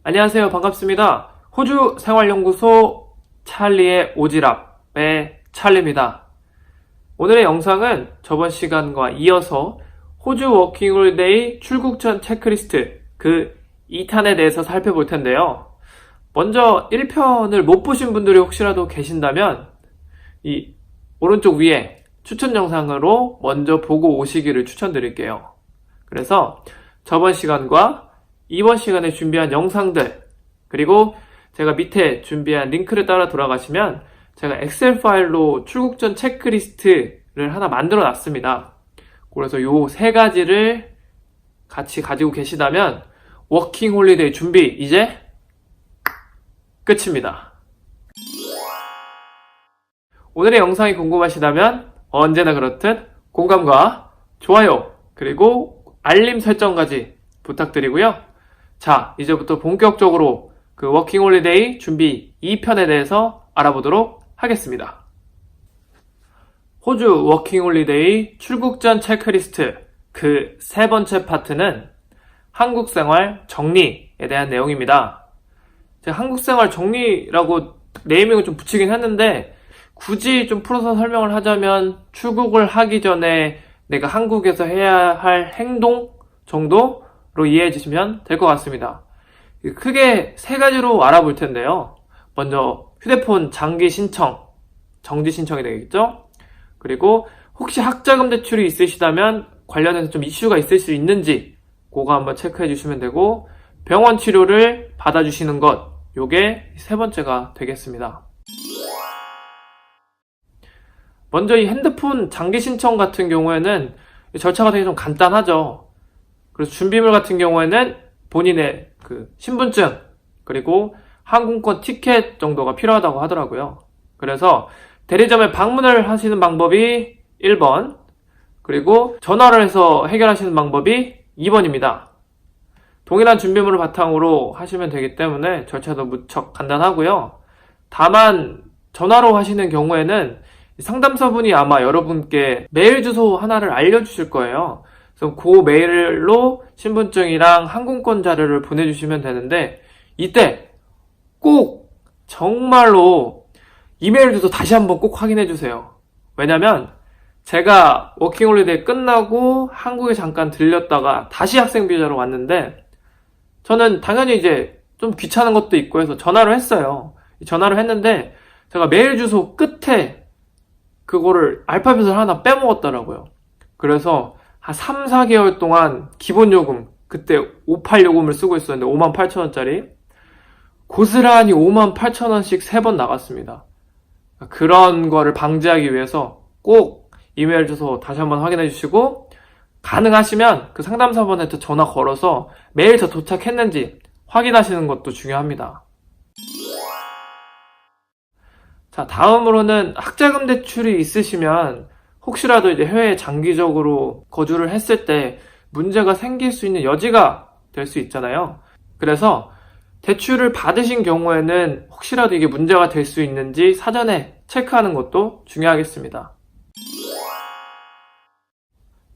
안녕하세요. 반갑습니다. 호주 생활연구소 찰리의 오지랖의 찰리입니다. 오늘의 영상은 저번 시간과 이어서 호주 워킹홀리데이 출국 전 체크리스트 그 2탄에 대해서 살펴볼 텐데요. 먼저 1편을 못 보신 분들이 혹시라도 계신다면 이 오른쪽 위에 추천 영상으로 먼저 보고 오시기를 추천드릴게요. 그래서 저번 시간과 이번 시간에 준비한 영상들, 그리고 제가 밑에 준비한 링크를 따라 돌아가시면 제가 엑셀 파일로 출국 전 체크리스트를 하나 만들어 놨습니다. 그래서 요 세 가지를 같이 가지고 계시다면 워킹 홀리데이 준비 이제 끝입니다. 오늘의 영상이 궁금하시다면 언제나 그렇듯 공감과 좋아요, 그리고 알림 설정까지 부탁드리고요. 자, 이제부터 본격적으로 그 워킹 홀리데이 준비 2편에 대해서 알아보도록 하겠습니다. 호주 워킹 홀리데이 출국 전 체크리스트 그 세 번째 파트는 한국 생활 정리에 대한 내용입니다. 제가 한국 생활 정리라고 네이밍을 좀 붙이긴 했는데 굳이 좀 풀어서 설명을 하자면 출국을 하기 전에 내가 한국에서 해야 할 행동 정도로 이해해 주시면 될 것 같습니다. 크게 세 가지로 알아볼 텐데요. 먼저 휴대폰 장기 신청, 정지 신청이 되겠죠? 그리고 혹시 학자금 대출이 있으시다면 관련해서 좀 이슈가 있을 수 있는지 그거 한번 체크해 주시면 되고, 병원 치료를 받아주시는 것, 요게 세 번째가 되겠습니다. 먼저 이 핸드폰 장기 신청 같은 경우에는 절차가 되게 좀 간단하죠. 그래서 준비물 같은 경우에는 본인의 그 신분증, 그리고 항공권 티켓 정도가 필요하다고 하더라고요. 그래서 대리점에 방문을 하시는 방법이 1번, 그리고 전화를 해서 해결하시는 방법이 2번입니다. 동일한 준비물을 바탕으로 하시면 되기 때문에 절차도 무척 간단하고요. 다만 전화로 하시는 경우에는 상담사분이 아마 여러분께 메일 주소 하나를 알려주실 거예요. 그래서 그 메일로 신분증이랑 항공권 자료를 보내주시면 되는데, 이때 꼭 정말로 이메일 주소 다시 한번 꼭 확인해 주세요. 왜냐면 제가 워킹홀리데이 끝나고 한국에 잠깐 들렸다가 다시 학생 비자로 왔는데, 저는 당연히 이제 좀 귀찮은 것도 있고 해서 전화를 했어요. 전화를 했는데 제가 메일 주소 끝에 그거를 알파벳을 하나 빼먹었더라고요. 그래서 한 3, 4개월 동안 기본 요금, 그때 58 요금을 쓰고 있었는데 58,000원짜리 고스란히 58,000원씩 3번 나갔습니다. 그런 거를 방지하기 위해서 꼭 이메일 주소 다시 한번 확인해 주시고, 가능하시면 그 상담사분한테 전화 걸어서 메일 저 도착했는지 확인하시는 것도 중요합니다. 자, 다음으로는 학자금 대출이 있으시면 혹시라도 이제 해외에 장기적으로 거주를 했을 때 문제가 생길 수 있는 여지가 될 수 있잖아요. 그래서 대출을 받으신 경우에는 혹시라도 이게 문제가 될 수 있는지 사전에 체크하는 것도 중요하겠습니다.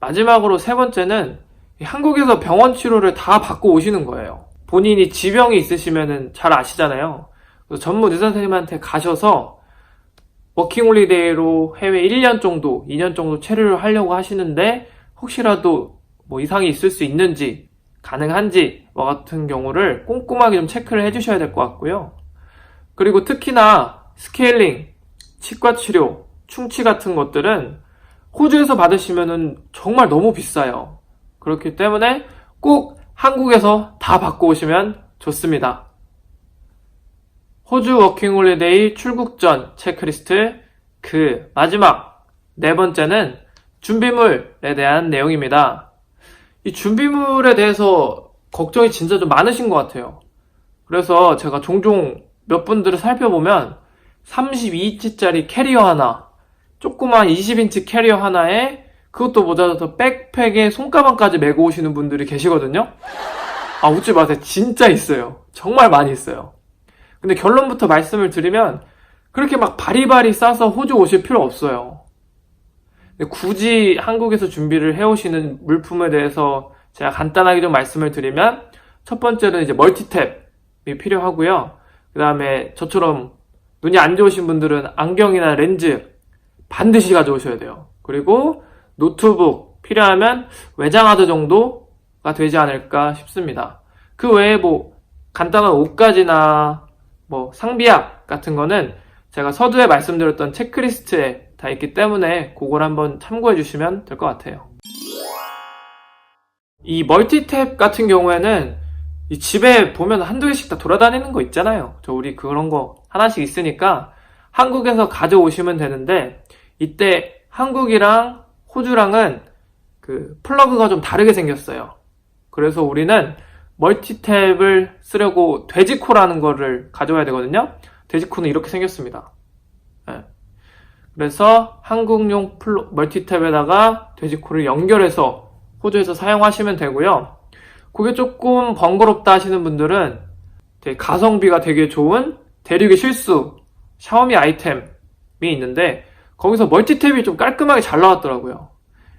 마지막으로 세 번째는 한국에서 병원 치료를 다 받고 오시는 거예요. 본인이 지병이 있으시면 잘 아시잖아요. 그래서 전문 의사 선생님한테 가셔서 워킹홀리데이로 해외 1년 정도, 2년 정도 체류를 하려고 하시는데 혹시라도 뭐 이상이 있을 수 있는지, 가능한지와 같은 경우를 꼼꼼하게 좀 체크를 해주셔야 될 것 같고요. 그리고 특히나 스케일링, 치과 치료, 충치 같은 것들은 호주에서 받으시면은 정말 너무 비싸요. 그렇기 때문에 꼭 한국에서 다 받고 오시면 좋습니다. 호주 워킹홀리데이 출국 전 체크리스트 그 마지막 네 번째는 준비물에 대한 내용입니다. 이 준비물에 대해서 걱정이 진짜 좀 많으신 것 같아요. 그래서 제가 종종 몇 분들을 살펴보면 32인치짜리 캐리어 하나, 조그만 20인치 캐리어 하나에 그것도 모자라서 백팩에 손가방까지 메고 오시는 분들이 계시거든요. 아, 웃지 마세요. 진짜 있어요. 정말 많이 있어요. 근데 결론부터 말씀을 드리면 그렇게 막 바리바리 싸서 호주 오실 필요 없어요. 굳이 한국에서 준비를 해오시는 물품에 대해서 제가 간단하게 좀 말씀을 드리면, 첫 번째는 이제 멀티탭, 필요하고요. 그 다음에 저처럼 눈이 안 좋으신 분들은 안경이나 렌즈 반드시 가져오셔야 돼요. 그리고 노트북 필요하면 외장하드 정도가 되지 않을까 싶습니다. 그 외에 뭐 간단한 옷가지나 뭐 상비약 같은 거는 제가 서두에 말씀드렸던 체크리스트에 다 있기 때문에 그걸 한번 참고해 주시면 될 것 같아요. 이 멀티탭 같은 경우에는 이 집에 보면 한두 개씩 다 돌아다니는 거 있잖아요. 우리 그런 거 하나씩 있으니까 한국에서 가져오시면 되는데, 이때 한국이랑 호주랑은 그 플러그가 좀 다르게 생겼어요. 그래서 우리는 멀티탭을 쓰려고 돼지코라는 거를 가져와야 되거든요. 돼지코는 이렇게 생겼습니다. 네. 그래서 한국용 멀티탭에다가 돼지코를 연결해서 호주에서 사용하시면 되고요. 그게 조금 번거롭다 하시는 분들은 되게 가성비가 되게 좋은 대륙의 실수 샤오미 아이템이 있는데, 거기서 멀티탭이 좀 깔끔하게 잘 나왔더라고요.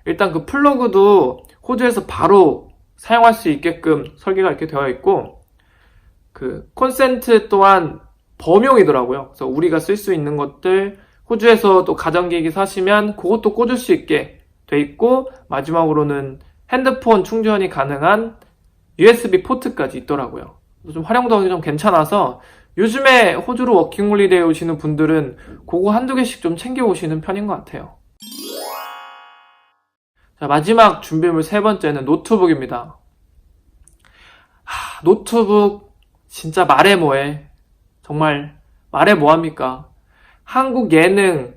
일단 그 플러그도 호주에서 바로 사용할 수 있게끔 설계가 이렇게 되어 있고, 그 콘센트 또한 범용이더라고요. 그래서 우리가 쓸 수 있는 것들, 호주에서 또 가전기기 사시면 그것도 꽂을 수 있게 돼 있고, 마지막으로는 핸드폰 충전이 가능한 USB 포트까지 있더라고요. 좀 활용도가 좀 괜찮아서 요즘에 호주로 워킹홀리데이 오시는 분들은 그거 한두 개씩 좀 챙겨 오시는 편인 것 같아요. 자, 마지막 준비물 세 번째는 노트북입니다. 노트북 진짜 말해 뭐해. 정말 말해 뭐합니까? 한국 예능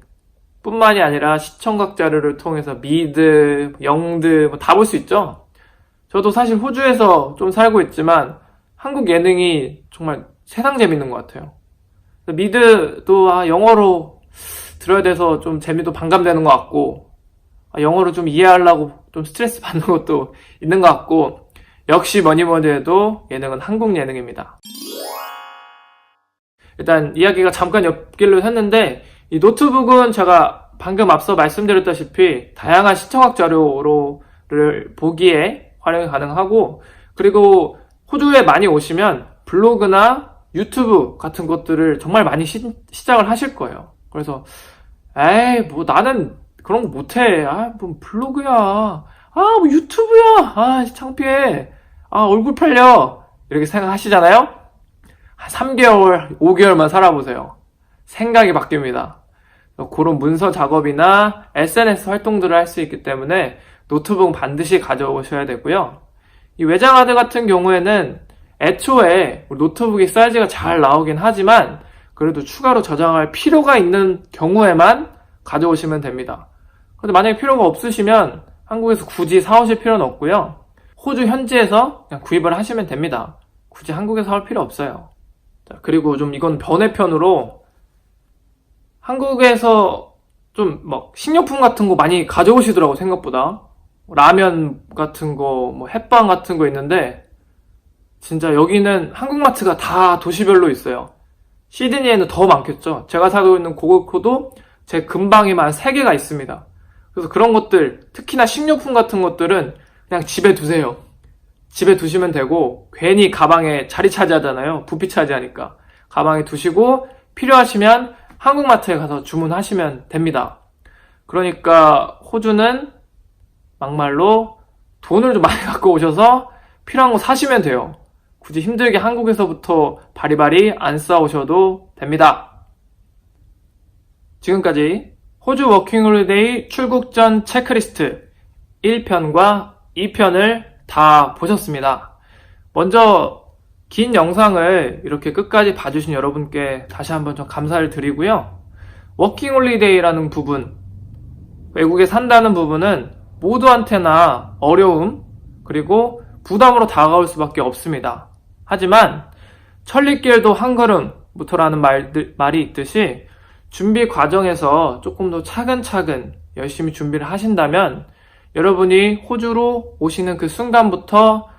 뿐만이 아니라 시청각 자료를 통해서 미드, 영드 다 볼 수 있죠? 저도 사실 호주에서 좀 살고 있지만 한국 예능이 정말 세상 재밌는 것 같아요. 미드도 영어로 들어야 돼서 좀 재미도 반감되는 것 같고, 영어로 좀 이해하려고 좀 스트레스 받는 것도 있는 것 같고, 역시 뭐니 해도 예능은 한국 예능입니다. 일단 이야기가 잠깐 엮기로 했는데, 이 노트북은 제가 방금 앞서 말씀드렸다시피 다양한 시청학 자료를 보기에 활용이 가능하고, 그리고 호주에 많이 오시면 블로그나 유튜브 같은 것들을 정말 많이 시작을 하실 거예요. 그래서 뭐 나는 그런 거 못해. 뭐 블로그야. 뭐 유튜브야. 창피해. 얼굴 팔려. 이렇게 생각하시잖아요? 한 3개월, 5개월만 살아보세요. 생각이 바뀝니다. 그런 문서 작업이나 SNS 활동들을 할 수 있기 때문에 노트북은 반드시 가져오셔야 되고요. 이 외장하드 같은 경우에는 애초에 노트북이 사이즈가 잘 나오긴 하지만 그래도 추가로 저장할 필요가 있는 경우에만 가져오시면 됩니다. 근데 만약에 필요가 없으시면 한국에서 굳이 사오실 필요는 없고요. 호주 현지에서 그냥 구입을 하시면 됩니다. 굳이 한국에서 할 필요 없어요. 자, 그리고 좀 이건 번외편으로, 한국에서 좀 식료품 같은 거 많이 가져오시더라고, 생각보다. 라면 같은 거, 햇반 같은 거 있는데, 진짜 여기는 한국마트가 다 도시별로 있어요. 시드니에는 더 많겠죠. 제가 살고 있는 고글코도 제 근방에만 3개가 있습니다. 그래서 그런 것들, 특히나 식료품 같은 것들은 그냥 집에 두세요. 집에 두시면 되고, 괜히 가방에 자리 차지하잖아요. 부피 차지하니까. 가방에 두시고 필요하시면 한국마트에 가서 주문하시면 됩니다. 그러니까 호주는 막말로 돈을 좀 많이 갖고 오셔서 필요한 거 사시면 돼요. 굳이 힘들게 한국에서부터 바리바리 안 싸우셔도 됩니다. 지금까지 호주 워킹홀리데이 출국 전 체크리스트 1편과 2편을 다 보셨습니다. 먼저 긴 영상을 이렇게 끝까지 봐주신 여러분께 다시 한번 좀 감사를 드리고요. 워킹홀리데이라는 부분, 외국에 산다는 부분은 모두한테나 어려움 그리고 부담으로 다가올 수밖에 없습니다. 하지만 천리길도 한 걸음부터라는 말이 있듯이 준비 과정에서 조금 더 차근차근 열심히 준비를 하신다면 여러분이 호주로 오시는 그 순간부터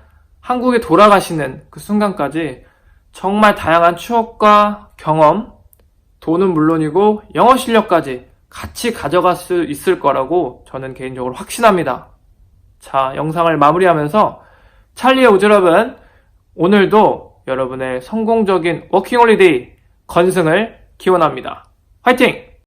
한국에 돌아가시는 그 순간까지 정말 다양한 추억과 경험, 돈은 물론이고 영어 실력까지 같이 가져갈 수 있을 거라고 저는 개인적으로 확신합니다. 자, 영상을 마무리하면서 찰리의 오즈럽은 오늘도 여러분의 성공적인 워킹홀리데이 건승을 기원합니다. 화이팅!